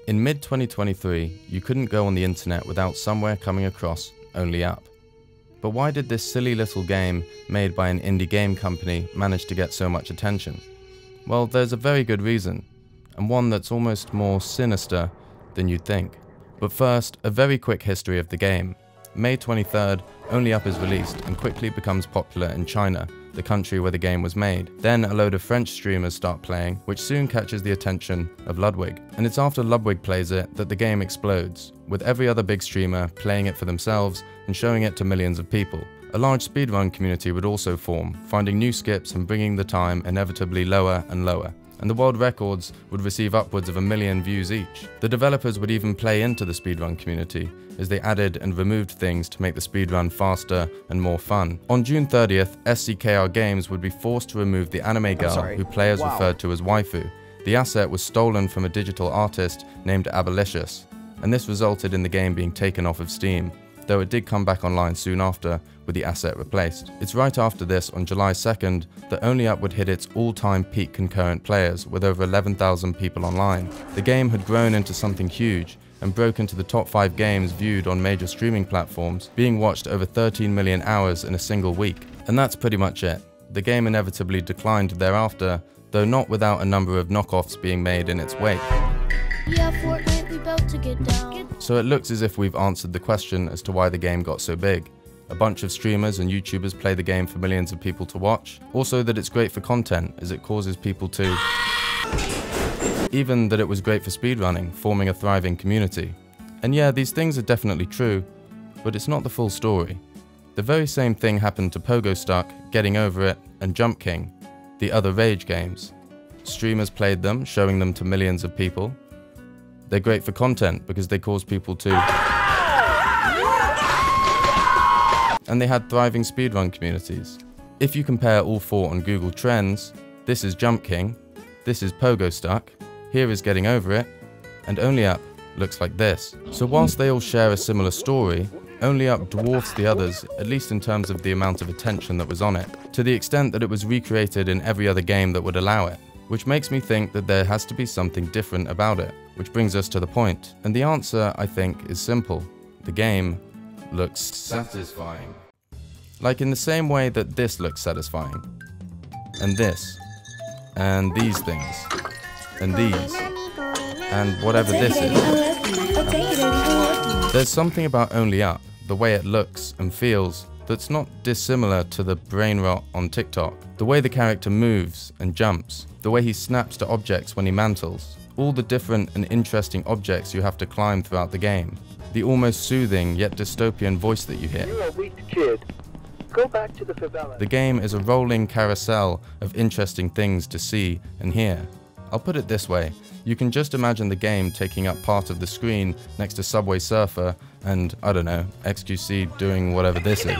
In mid-2023, you couldn't go on the internet without somewhere coming across Only Up. But why did this silly little game made by an indie game company manage to get so much attention? Well, there's a very good reason, and one that's almost more sinister than you'd think. But first, a very quick history of the game. May 23rd, Only Up is released and quickly becomes popular in China, the country where the game was made. Then a load of French streamers start playing, which soon catches the attention of Ludwig. And it's after Ludwig plays it that the game explodes, with every other big streamer playing it for themselves and showing it to millions of people. A large speedrun community would also form, finding new skips and bringing the time inevitably lower and lower. And the world records would receive upwards of 1 million views each. The developers would even play into the speedrun community, as they added and removed things to make the speedrun faster and more fun. On June 30th, SCKR Games would be forced to remove the anime girl who players referred to as waifu. The asset was stolen from a digital artist named Abolitious, and this resulted in the game being taken off of Steam, though it did come back online soon after, with the asset replaced. It's right after this, on July 2nd, that Only Up would hit its all-time peak concurrent players, with over 11,000 people online. The game had grown into something huge, and broke into the top 5 games viewed on major streaming platforms, being watched over 13 million hours in a single week. And that's pretty much it. The game inevitably declined thereafter, though not without a number of knockoffs being made in its wake. Yeah, Fortnite, we about to get down. So it looks as if we've answered the question as to why the game got so big. A bunch of streamers and YouTubers play the game for millions of people to watch. Also that it's great for content, as it causes people to... Even that it was great for speedrunning, forming a thriving community. And yeah, these things are definitely true, but it's not the full story. The very same thing happened to Pogo Stuck, Getting Over It, and Jump King, the other Rage games. Streamers played them, showing them to millions of people. They're great for content because they cause people to... And they had thriving speedrun communities. If you compare all 4 on Google Trends, this is Jump King, this is Pogo Stuck, here is Getting Over It, and Only Up looks like this. So whilst they all share a similar story, Only Up dwarfs the others, at least in terms of the amount of attention that was on it, to the extent that it was recreated in every other game that would allow it, which makes me think that there has to be something different about it, which brings us to the point. And the answer, I think, is simple. The game looks satisfying. Like in the same way that this looks satisfying, and this, and these things, and these, and whatever this is. There's something about Only Up, the way it looks and feels, that's not dissimilar to the brain rot on TikTok. The way the character moves and jumps, the way he snaps to objects when he mantles, all the different and interesting objects you have to climb throughout the game, the almost soothing yet dystopian voice that you hear. You're a weak kid. Go back to the favela. The game is a rolling carousel of interesting things to see and hear. I'll put it this way, you can just imagine the game taking up part of the screen next to Subway Surfer and, I don't know, XQC doing whatever this is.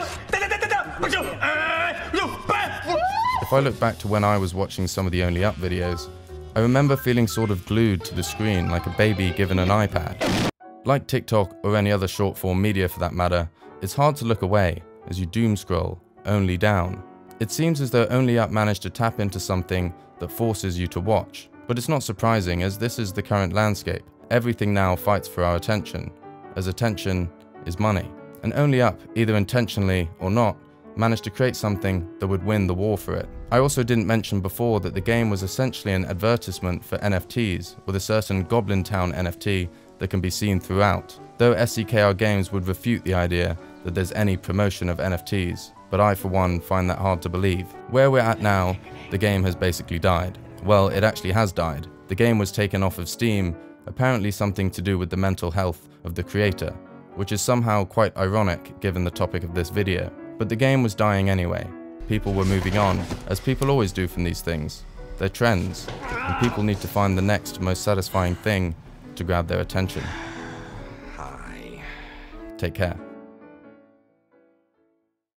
If I look back to when I was watching some of the Only Up videos, I remember feeling sort of glued to the screen like a baby given an iPad. Like TikTok or any other short form media for that matter, it's hard to look away as you doom scroll only down. It seems as though Only Up managed to tap into something that forces you to watch. But it's not surprising, as this is the current landscape. Everything now fights for our attention, as attention is money. And Only Up, either intentionally or not, managed to create something that would win the war for it. I also didn't mention before that the game was essentially an advertisement for NFTs, with a certain Goblin Town NFT that can be seen throughout, though SCKR Games would refute the idea that there's any promotion of NFTs, but I for one find that hard to believe. Where we're at now, the game has basically died. Well, it actually has died. The game was taken off of Steam, apparently something to do with the mental health of the creator, which is somehow quite ironic given the topic of this video. But the game was dying anyway. People were moving on, as people always do from these things. They're trends, and people need to find the next most satisfying thing to grab their attention. Hi. Take care.